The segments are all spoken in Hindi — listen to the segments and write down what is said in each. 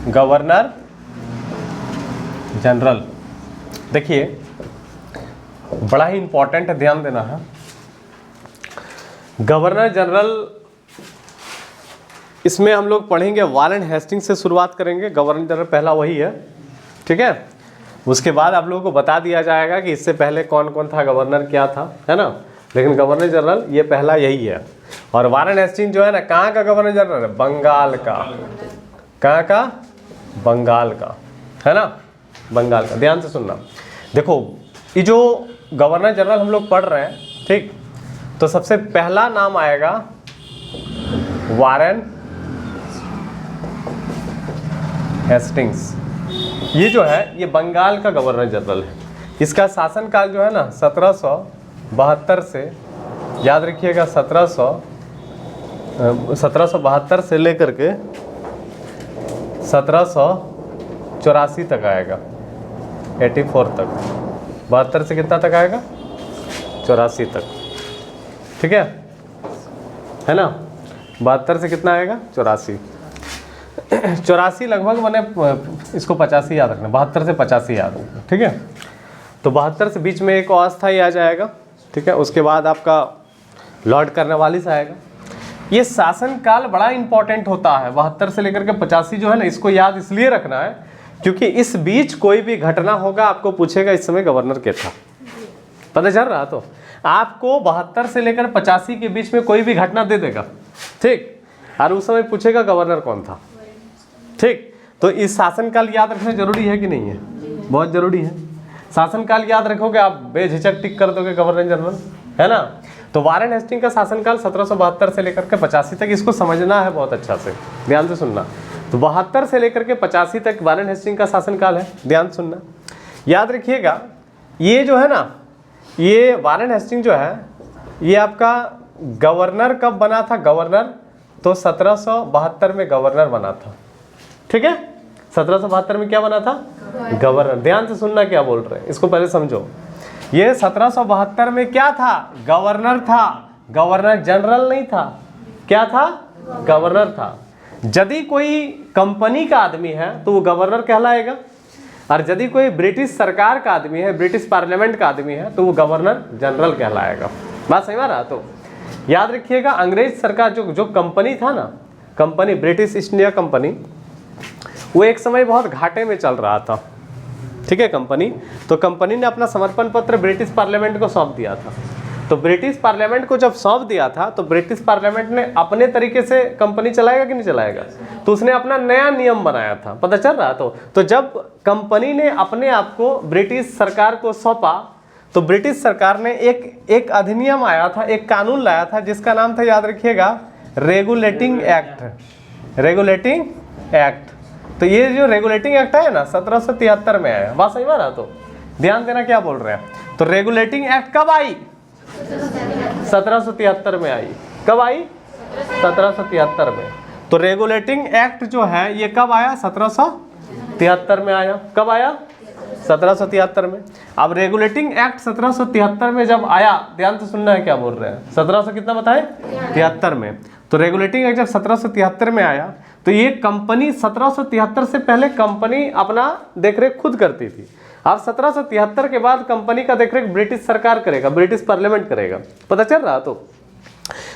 Governor general. देखिए बड़ा ही इंपॉर्टेंट है, ध्यान देना है। गवर्नर जनरल, इसमें हम लोग पढ़ेंगे वारेन हेस्टिंग्स से शुरुआत करेंगे। गवर्नर जनरल पहला वही है, ठीक है। उसके बाद आप लोगों को बता दिया जाएगा कि इससे पहले कौन कौन था, गवर्नर क्या था, है ना। लेकिन गवर्नर जनरल ये पहला यही है। और वारेन हेस्टिंग्स जो है ना, कहाँ का गवर्नर जनरल है? बंगाल का। कहाँ का? बंगाल का, है ना, बंगाल का। ध्यान से सुनना। देखो ये जो गवर्नर जनरल हम लोग पढ़ रहे हैं, ठीक, तो सबसे पहला नाम आएगा वारेन हेस्टिंग्स। ये जो है ये बंगाल का गवर्नर जनरल है। इसका शासनकाल जो है ना 1772 से, याद रखिएगा 1772 से लेकर के 1784 तक आएगा, 84 तक। 72 से कितना तक आएगा? 84 तक, ठीक है ना। 72 से कितना आएगा? 84। 84 लगभग, मैंने इसको 85 याद रखना, 72 से 85 याद रखना, ठीक है। तो 72 से बीच में एक अस्थायी आ जाएगा, ठीक है। उसके बाद आपका लॉर्ड कर्नवालिस आएगा। ये शासनकाल बड़ा इंपॉर्टेंट होता है, 72 से लेकर के 85 जो है ना, इसको याद इसलिए रखना है क्योंकि इस बीच कोई भी घटना होगा आपको पूछेगा इस समय गवर्नर क्या था, पता चल रहा। तो आपको 72 से लेकर 85 के बीच में कोई भी घटना दे देगा, ठीक, और उस समय पूछेगा गवर्नर कौन था, ठीक। तो इस शासनकाल याद रखना जरूरी है कि नहीं है? बहुत जरूरी है। शासनकाल याद रखोगे आप बेझिझक टिक कर दोगे गवर्नर जनरल, है ना। तो वारेन हेस्टिंग का शासनकाल 1772 से लेकर के 85 तक, इसको समझना है बहुत अच्छा से, ध्यान से सुनना। तो 72 से लेकर के 85 तक वारेन हेस्टिंग का शासनकाल है, ध्यान सुनना। याद रखिएगा ये जो है ना, ये वारेन हेस्टिंग जो है ये आपका गवर्नर कब बना था? गवर्नर तो 1772 में गवर्नर बना था, ठीक है। 1772 में क्या बना था? गवर्नर। ध्यान से सुनना क्या बोल रहे हैं, इसको पहले समझो। ये 1772 में क्या था? गवर्नर था, गवर्नर जनरल नहीं था। क्या था? गवर्नर था। यदि कोई कंपनी का आदमी है तो वो गवर्नर कहलाएगा, और यदि कोई ब्रिटिश सरकार का आदमी है, ब्रिटिश पार्लियामेंट का आदमी है, तो वो गवर्नर जनरल कहलाएगा। बात सही बात है। तो याद रखिएगा अंग्रेज सरकार जो कंपनी था ना, company British east India company, वो एक समय बहुत घाटे में चल रहा था, ठीक है कंपनी। तो कंपनी ने अपना समर्पण पत्र ब्रिटिश पार्लियामेंट को सौंप दिया था। तो ब्रिटिश पार्लियामेंट को जब सौंप दिया था तो ब्रिटिश पार्लियामेंट ने अपने तरीके से कंपनी चलाएगा कि नहीं चलाएगा, तो उसने अपना नया नियम बनाया था, पता चल रहा। तो जब कंपनी ने अपने आप को ब्रिटिश सरकार को सौंपा तो ब्रिटिश सरकार ने एक अधिनियम आया था, एक कानून लाया था जिसका नाम था, याद रखिएगा, रेगुलेटिंग एक्ट। Regulating act. तो ये जो रेगुलेटिंग एक्ट है ना 1773 में आया। बात सही बात है। तो ध्यान देना क्या बोल रहे हैं। तो रेगुलेटिंग एक्ट कब आई? 1773 में आई। कब आई? 1773 में। तो रेगुलेटिंग एक्ट जो है ये कब आया? 1773 में आया। कब आया? 1773 में। अब रेगुलेटिंग एक्ट 1773 में जब आया, ध्यान से सुनना है क्या बोल रहे हैं, 1700 कितना बताए? 73 में। तो रेगुलेटिंग एक्ट जब 1773 में आया तो ये कंपनी 1773 से पहले कंपनी अपना देखरेख खुद करती थी। अब 1773 के बाद कंपनी का देखरेख ब्रिटिश सरकार करेगा, ब्रिटिश पार्लियामेंट करेगा, पता चल रहा।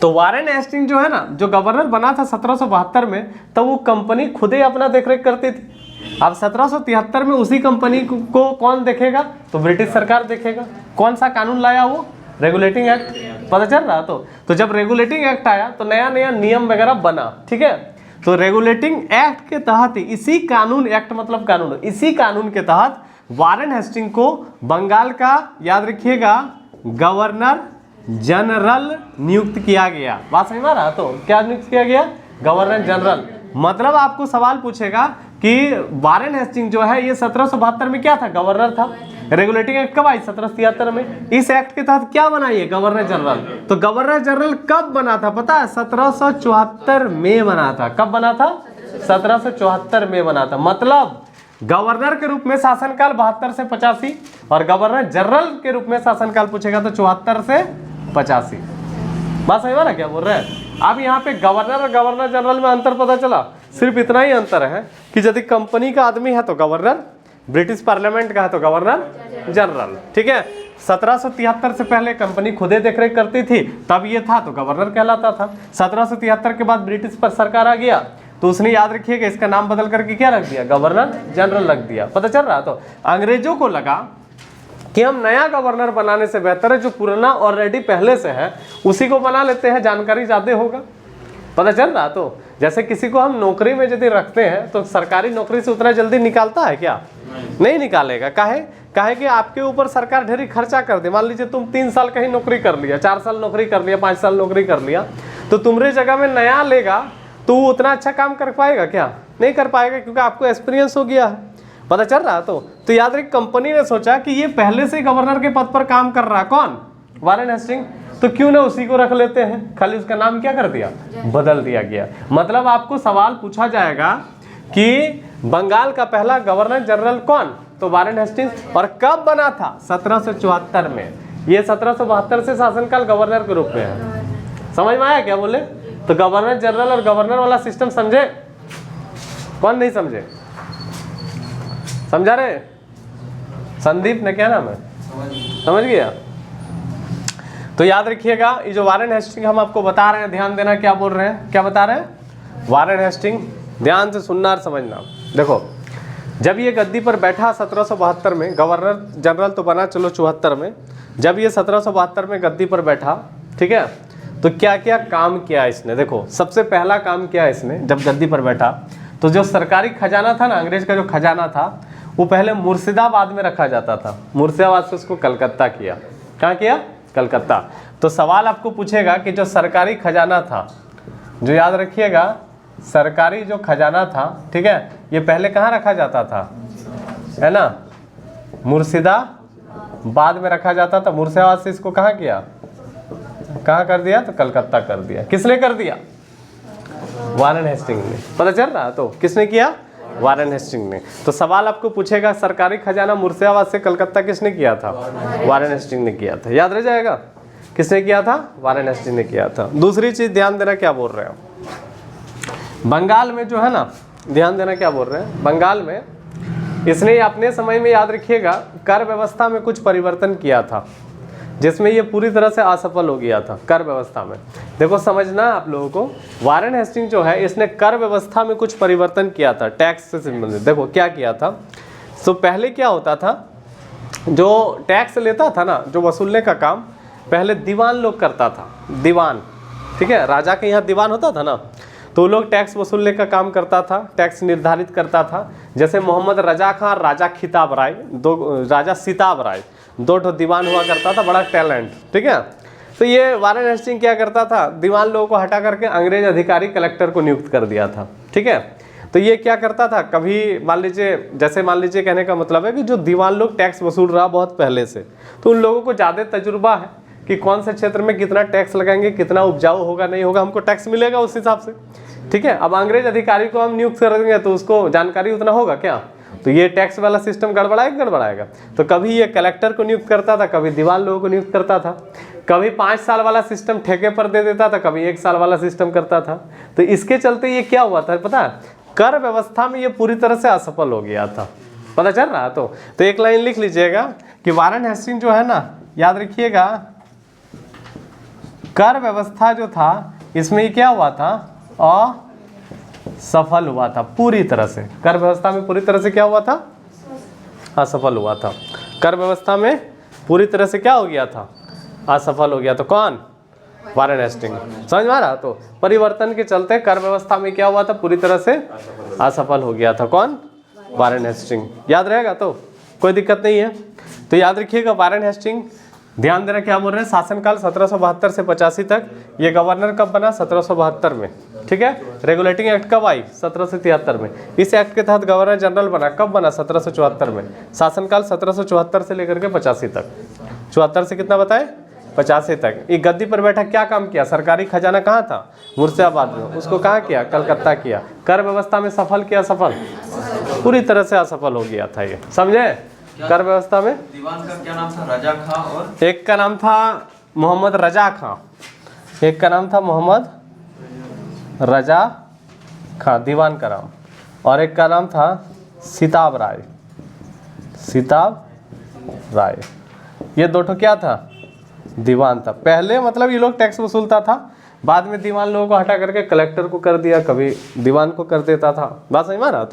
तो वारेन हेस्टिंग जो है ना, जो गवर्नर बना था 1772 में, तब वो कंपनी खुद ही अपना देखरेख करती थी। अब 1773 में उसी कंपनी को कौन देखेगा? तो ब्रिटिश सरकार देखेगा। कौन सा कानून लाया? वो रेगुलेटिंग एक्ट, पता चल रहा। तो जब रेगुलेटिंग एक्ट आया तो नया नया नियम वगैरह बना, ठीक है। तो रेगुलेटिंग एक्ट के तहत इसी कानून, एक्ट मतलब कानून, इसी कानून के तहत वारेन हेस्टिंग को बंगाल का, याद रखिएगा, गवर्नर जनरल नियुक्त किया गया। बात समझ में आ रहा? तो क्या नियुक्त किया गया? Governor general. मतलब आपको सवाल पूछेगा कि वारेन हेस्टिंग जो है ये 1772 में क्या था? गवर्नर था। रेगुलेटिंग एक्ट कब आई? 1773 में। इस एक्ट के तहत क्या बना? ये गवर्नर जनरल। तो गवर्नर जनरल कब बना था पता है? 1774 में बना था। कब बना था? 1774 में बना था। मतलब गवर्नर के रूप में शासनकाल 72 से 85 और गवर्नर जनरल के रूप में शासनकाल पूछेगा तो 74 से 85। बात समझ में आ रहा क्या बोल रहे हैं? अब यहाँ पे गवर्नर और गवर्नर जनरल में अंतर पता चला, सिर्फ इतना ही अंतर है कि यदि कंपनी का आदमी है तो गवर्नर, ब्रिटिश पार्लियामेंट का है तो गवर्नर जनरल। ठीक है, 1773 से पहले कंपनी खुदे देखरेख करती थी, तब ये था तो गवर्नर कहलाता था। 1773 के बाद ब्रिटिश पर सरकार आ गया तो उसने याद रखिएगा इसका नाम बदल करके क्या रख दिया, गवर्नर जनरल रख दिया। पता चल रहा? तो अंग्रेजों को लगा कि हम नया गवर्नर बनाने से बेहतर है जो पुराना ऑलरेडी पहले से है उसी को बना लेते हैं, जानकारी ज्यादा होगा। पता चल रहा? तो जैसे किसी को हम नौकरी में यदि रखते हैं तो सरकारी नौकरी से उतना जल्दी निकालता है क्या? नहीं निकालेगा। काहे कि आपके ऊपर सरकार ढेरी खर्चा कर दे। मान लीजिए तुम 3 साल कहीं नौकरी कर लिया, 4 साल नौकरी कर लिया, 5 साल नौकरी कर लिया, तो तुम्हारे जगह में नया लेगा तो वो उतना अच्छा काम कर पाएगा क्या? नहीं कर पाएगा, क्योंकि आपको एक्सपीरियंस हो गया है। पता चल रहा? तो याद रखिए कंपनी ने सोचा कि ये पहले से गवर्नर के पद पर काम कर रहा है, कौन? वारेन हेस्टिंग, तो क्यों ना उसी को रख लेते हैं। खाली उसका नाम क्या कर दिया, बदल दिया गया। मतलब आपको सवाल पूछा जाएगा कि बंगाल का पहला गवर्नर जनरल कौन? तो वारेन हेस्टिंग्स। और कब बना था? 1774 में। ये 1772 से शासनकाल गवर्नर के रूप में है। समझ में आया क्या बोले? तो गवर्नर जनरल और गवर्नर वाला सिस्टम समझे? कौन नहीं समझे? समझा रहे? संदीप ने, क्या नाम है? समझ गया? तो याद रखिएगा ये जो वारेन हेस्टिंग हम आपको बता रहे हैं, ध्यान देना क्या बोल रहे हैं, क्या बता रहे हैं? वारेन हेस्टिंग, ध्यान से सुनना और समझना। देखो जब ये गद्दी पर बैठा 1772 में, गवर्नर जनरल तो बना चलो 74 में, जब ये 1772 में गद्दी पर बैठा, ठीक है, तो क्या क्या काम किया इसने? देखो सबसे पहला काम किया इसने जब गद्दी पर बैठा, तो जो सरकारी खजाना था ना, अंग्रेज का जो खजाना था, वो पहले मुर्शिदाबाद में रखा जाता था, मुर्शिदाबाद से उसको कलकत्ता किया। कहाँ किया? कलकत्ता। तो सवाल आपको पूछेगा कि जो सरकारी खजाना था, जो याद रखिएगा सरकारी जो खजाना था, ठीक है, ये पहले कहाँ रखा जाता था, है ना, मुर्शिदाबाद में रखा जाता था। मुर्शिदाबाद से इसको कहाँ किया, कहाँ कर दिया? तो कलकत्ता कर दिया। किसने कर दिया? वारेन हेस्टिंग ने। पता चल रहा? तो किसने किया? वारेन हेस्टिंग ने। तो सवाल आपको पूछेगा सरकारी खजाना मुर्शिदाबाद से कलकत्ता किसने किया था? वारेन हेस्टिंग ने किया था। याद रह जाएगा किसने किया था? वारेन हेस्टिंग ने किया था। दूसरी चीज ध्यान देना, क्या बोल रहे हो, बंगाल में जो है ना, ध्यान देना क्या बोल रहे हैं, बंगाल में इसने अपने समय में, याद रखिएगा, कर व्यवस्था में कुछ परिवर्तन किया था जिसमें ये पूरी तरह से असफल हो गया था कर व्यवस्था में। देखो समझना आप लोगों को, वारेन हेस्टिंग जो है इसने कर व्यवस्था में कुछ परिवर्तन किया था टैक्स से संबंधित। देखो क्या किया था, तो पहले क्या होता था, जो टैक्स लेता था ना, जो वसूलने का काम पहले दीवान लोग करता था, दीवान, ठीक है, राजा के यहाँ दीवान होता था ना, तो लोग टैक्स वसूलने का काम करता था, टैक्स निर्धारित करता था। जैसे मोहम्मद रजा खां, राजा खिताब राय, दो राजा सिताब राय, 2 दीवान हुआ करता था, बड़ा टैलेंट, ठीक है। तो ये वारेन हेस्टिंग क्या करता था, दीवान लोगों को हटा करके अंग्रेज अधिकारी कलेक्टर को नियुक्त कर दिया था, ठीक है। तो ये क्या करता था, कभी मान लीजिए, जैसे मान लीजिए कहने का मतलब है कि जो दीवान लोग टैक्स वसूल रहा बहुत पहले से, तो उन लोगों को ज़्यादा तजुर्बा है कि कौन से क्षेत्र में कितना टैक्स लगाएंगे, कितना उपजाऊ होगा नहीं होगा, हमको टैक्स मिलेगा उस हिसाब से, ठीक है। अब अंग्रेज अधिकारी को हम नियुक्त कर देंगे तो उसको जानकारी उतना होगा क्या, तो ये टैक्स वाला सिस्टम गड़बड़ाएगा। तो कभी ये कलेक्टर को नियुक्त करता था, कभी दीवान लोगों को नियुक्त करता था, कभी 5 साल वाला सिस्टम ठेके पर दे देता था, कभी 1 साल वाला सिस्टम करता था। तो इसके चलते ये क्या हुआ था पता है, कर व्यवस्था में ये पूरी तरह से असफल हो गया था। पता चल रहा? तो एक लाइन लिख लीजिएगा कि वारेन हेस्टिंग जो है ना, याद रखिएगा, कर व्यवस्था जो था इसमें ये क्या हुआ था, असफल हुआ था पूरी तरह से। कर व्यवस्था में पूरी तरह से क्या हुआ था, असफल हुआ था। कर व्यवस्था में पूरी तरह से क्या हो गया था, असफल हो गया। तो कौन? Warren Hasting. समझ में आ रहा? तो परिवर्तन के चलते कर व्यवस्था में क्या हुआ था, पूरी तरह से असफल हो गया था। कौन? Warren Hasting. याद रहेगा तो कोई दिक्कत नहीं है। तो याद रखिएगा वारेन हेस्टिंग, ध्यान देना क्या बोल रहे हैं, शासनकाल 1772 से 85 तक। ये गवर्नर कब बना? 1772 में, ठीक है। रेगुलेटिंग एक्ट कब आई? 1773 में। इस एक्ट के तहत गवर्नर जनरल बना, कब बना? 1774 में। शासनकाल 1774 से लेकर के 85 तक। 74 से कितना बताए? 85 तक। ये गद्दी पर बैठा क्या काम किया, सरकारी खजाना कहाँ था? मुर्शिदाबाद में। उसको कहाँ किया? कलकत्ता किया। कर व्यवस्था में सफल किया? सफल, पूरी तरह से असफल हो गया था ये, समझे। कर व्यवस्था में दीवान का क्या नाम था? रजा खां, और एक का नाम था मोहम्मद रजा खां, एक का नाम था मोहम्मद रजा खां, दीवान का नाम। और एक का नाम था सिताब राय, सिताब राय। ये दो ठो क्या था, दीवान था। पहले मतलब ये लोग टैक्स वसूलता था, बाद में दीवान लोगों को हटा करके कलेक्टर को कर दिया, कभी दीवान को कर देता था। बात समझ में आ रहा?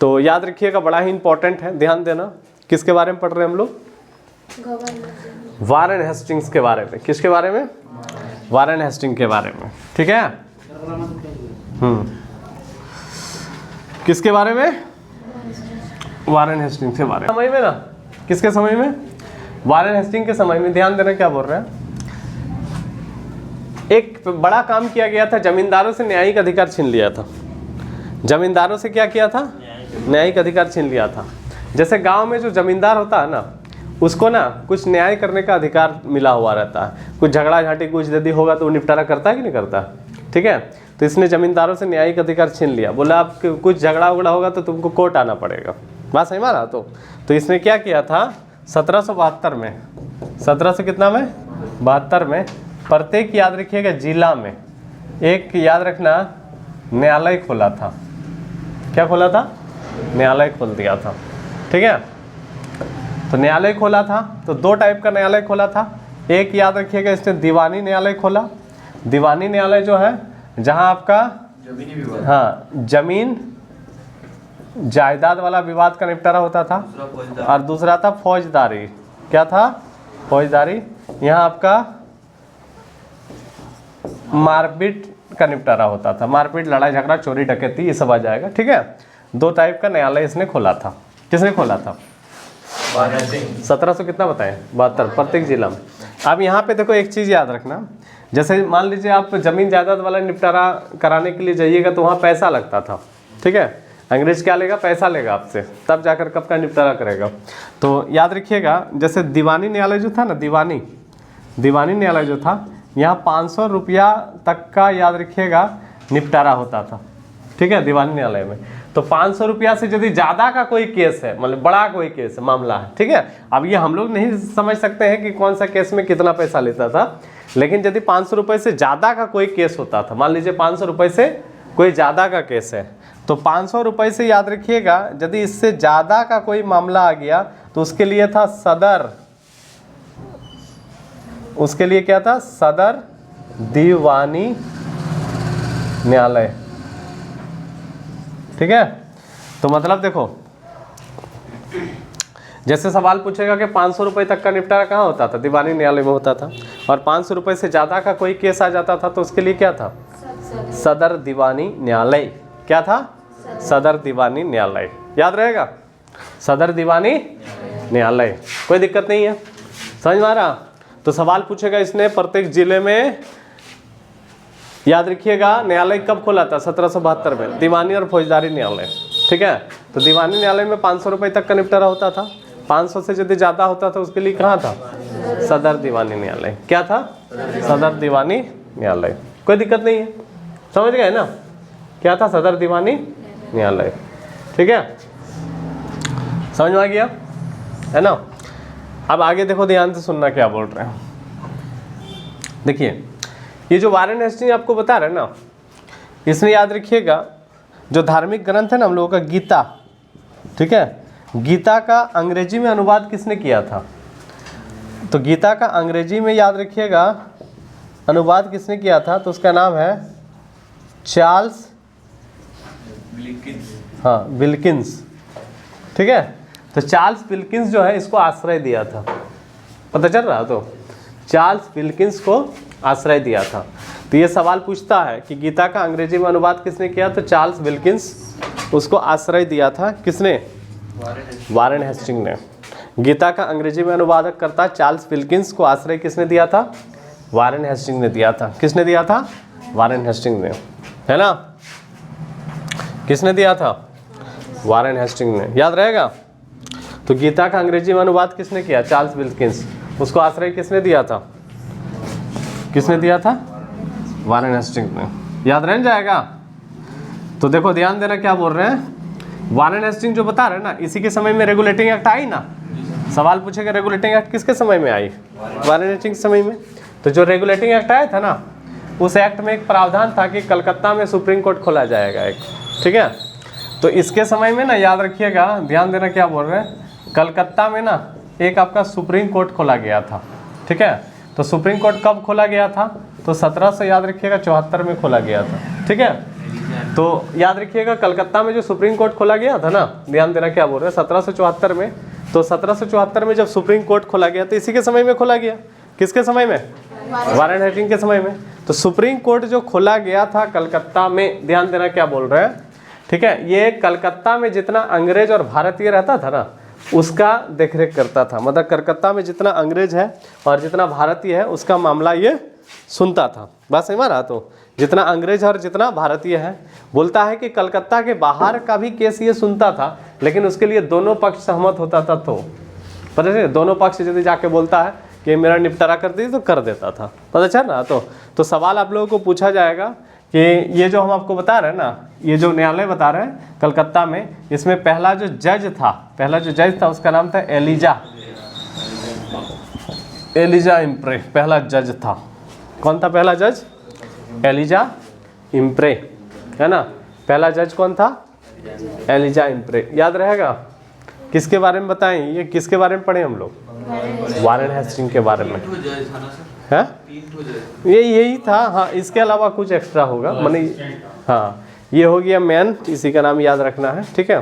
तो याद रखिएगा, बड़ा ही इंपॉर्टेंट है, ध्यान देना। किसके बारे में पढ़ रहे हैं हम लोग? वारेन हेस्टिंग्स के बारे में। किसके बारे में? वारेन हेस्टिंग के बारे में, ठीक है। किसके बारे में? वारेन हेस्टिंग के बारे में। समय में ना, किसके समय में? वारेन हेस्टिंग के समय में। ध्यान देना क्या बोल रहे हैं। एक बड़ा काम किया गया था, जमींदारों से न्यायिक अधिकार छीन लिया था। जमींदारों से क्या किया था? न्यायिक अधिकार छीन लिया था। जैसे गांव में जो जमींदार होता है ना, उसको ना कुछ न्याय करने का अधिकार मिला हुआ रहता है। कुछ झगड़ा झाटी कुछ यदि होगा तो वो निपटारा करता है कि नहीं करता, ठीक है। तो इसने जमींदारों से न्यायिक अधिकार छीन लिया, बोला आप कुछ झगड़ा उगड़ा होगा तो तुमको कोर्ट आना पड़ेगा। बात सही मारा? तो इसने क्या किया था 1772 में, 1700 कितना में 72 में, प्रत्येक याद रखिएगा जिला में एक, याद रखना, न्यायालय खोला था। क्या खोला था? न्यायालय खोल दिया था, ठीक है। तो न्यायालय खोला था, तो दो टाइप का न्यायालय खोला था। एक याद रखिएगा इसने दीवानी न्यायालय खोला। दीवानी न्यायालय जो है जहां आपका जमीन जायदाद वाला विवाद का निपटारा होता था, और दूसरा था फौजदारी। क्या था? फौजदारी। यहाँ आपका मारपीट का निपटारा होता था, मारपीट, लड़ाई झगड़ा, चोरी डकैती, ये सब आ जाएगा, ठीक है। दो टाइप का न्यायालय इसने खोला था। किसने खोला था? 1700 कितना बताएं 72, प्रत्येक जिला में। अब यहाँ पे देखो एक चीज याद रखना, जैसे मान लीजिए आप जमीन जायदाद वाला निपटारा कराने के लिए जाइएगा तो वहाँ पैसा लगता था, ठीक है। अंग्रेज क्या लेगा? पैसा लेगा आपसे, तब जाकर कब का निपटारा करेगा। तो याद रखिएगा, जैसे दीवानी न्यायालय जो था ना, दीवानी न्यायालय जो था, यहाँ 500 रुपया तक का याद रखिएगा निपटारा होता था, ठीक है, दीवानी न्यायालय में। तो 500 रुपया से यदि ज़्यादा का कोई केस है, मतलब बड़ा कोई केस है, मामला है, ठीक है। अब ये हम लोग नहीं समझ सकते हैं कि कौन सा केस में कितना पैसा लेता था, लेकिन यदि 500 रुपये से ज़्यादा का कोई केस होता था, मान लीजिए 500 रुपये से कोई ज़्यादा का केस है, तो 500 रुपये से याद रखिएगा यदि इससे ज़्यादा का कोई मामला आ गया तो उसके लिए था सदर, उसके लिए क्या था? सदर दीवानी न्यायालय, ठीक है। तो मतलब देखो, जैसे सवाल पूछेगा कि 500 रुपये तक का निपटारा कहाँ होता था? दीवानी न्यायालय में होता था। और 500 रुपये से ज़्यादा का कोई केस आ जाता था तो उसके लिए क्या था? सदर दीवानी न्यायालय। क्या था? सदर दीवानी न्यायालय। याद रहेगा, सदर दीवानी न्यायालय। कोई दिक्कत नहीं है, समझ में आ रहा? तो सवाल पूछेगा इसने प्रत्येक जिले में, याद रखिएगा न्यायालय कब खोला था? 1772 में, दीवानी और फौजदारी न्यायालय, ठीक है। तो दीवानी न्यायालय में 500 रुपये तक का निपटारा होता था, 500 से यदि ज़्यादा होता था उसके लिए कहाँ था? सदर दीवानी न्यायालय। क्या था? सदर दीवानी न्यायालय। कोई दिक्कत नहीं है, समझ गए ना? क्या था? सदर दीवानी न्यायालय, ठीक है। समझ में आ गया है ना? अब आगे देखो, ध्यान से सुनना क्या बोल रहे हैं। देखिए, ये जो वारेन हेस्टिंग आपको बता रहे हैं ना, इसमें याद रखिएगा जो धार्मिक ग्रंथ है ना हम लोगों का, गीता, ठीक है, गीता का अंग्रेजी में अनुवाद किसने किया था? तो गीता का अंग्रेजी में याद रखिएगा अनुवाद किसने किया था? तो उसका नाम है चार्ल्स विल्किंस, ठीक है। तो चार्ल्स विल्किंस जो है इसको आश्रय दिया था, पता चल रहा? तो चार्ल्स विल्किंस को आश्रय दिया था। तो ये सवाल पूछता है कि गीता का अंग्रेजी में अनुवाद किसने किया? तो चार्ल्स विल्किंस, उसको आश्रय दिया था किसने? वारेन हेस्टिंग ने। गीता का अंग्रेजी में अनुवादक करता चार्ल्स विल्किंस को आश्रय किसने दिया था? वारेन हेस्टिंग ने दिया था। किसने दिया था? वारेन हेस्टिंग ने, है ना? किसने दिया था? वारेन हेस्टिंग ने। याद रहेगा? तो गीता का अंग्रेजी में अनुवाद किसने किया? Charles Wilkins. उसको आश्रय किसने दिया था? किसने दिया था? वारेन हेस्टिंग ने। याद रह जाएगा? तो देखो ध्यान देना क्या बोल रहे हैं। वारेन हेस्टिंग जो बता रहे हैं ना, इसी के समय में रेगुलेटिंग एक्ट आई ना। सवाल पूछेगा रेगुलेटिंग एक्ट किसके समय में आई? वारेन हेस्टिंग के समय में। तो जो रेगुलेटिंग एक्ट आया था ना, उस एक्ट में एक प्रावधान था कि कलकत्ता में सुप्रीम कोर्ट खोला जाएगा एक, ठीक है। तो इसके समय में ना याद रखिएगा, ध्यान देना क्या बोल रहे हैं, कलकत्ता में ना एक आपका सुप्रीम कोर्ट खोला गया था, ठीक है। तो सुप्रीम कोर्ट कब खोला गया था, तो 1700 याद रखिएगा 74 में खोला गया था, ठीक है। तो याद रखिएगा कलकत्ता में जो सुप्रीम कोर्ट खोला गया था ना, ध्यान देना क्या बोल रहे हैं, 1774 में। तो 1774 में जब सुप्रीम कोर्ट खोला गया तो इसी के समय में खोला गया, किसके समय में, वारेन हेस्टिंग के समय में। तो सुप्रीम कोर्ट जो खोला गया था कलकत्ता में, ध्यान देना क्या बोल रहे हैं, ठीक है। ये कलकत्ता में जितना अंग्रेज और भारतीय रहता था ना, उसका देखरेख करता था। मतलब कलकत्ता में जितना अंग्रेज है और जितना भारतीय है उसका मामला ये सुनता था। बात समझ रहा, तो जितना अंग्रेज और जितना भारतीय है, बोलता है कि कलकत्ता के बाहर का भी केस ये सुनता था, लेकिन उसके लिए दोनों पक्ष सहमत होता था। तो पता है, दोनों पक्ष यदि जाके बोलता है कि मेरा निपटारा कर दीजिए तो कर देता था। पता चल रहा, तो सवाल आप लोगों को पूछा जाएगा कि ये जो हम आपको बता रहे हैं ना, ये जो न्यायालय बता रहे हैं कलकत्ता में, इसमें पहला जो जज था उसका नाम था एलिजा इम्प्रे, पहला जज था। कौन था पहला जज, एलिजा इम्प्रे, है ना। पहला जज कौन था, एलिजा इम्प्रे, याद रहेगा। किसके बारे में बताएं, ये किसके बारे में पढ़े हम लोग, वारेन हेस्टिंग के बारे में, है ये यही था। हाँ, इसके अलावा कुछ एक्स्ट्रा होगा, माने हाँ ये हो गया मैन, इसी का नाम याद रखना है, ठीक है।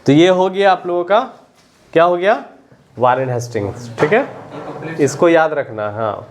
तो ये हो गया आप लोगों का, क्या हो गया, वारेन हेस्टिंग्स, ठीक है, इसको याद रखना। हाँ,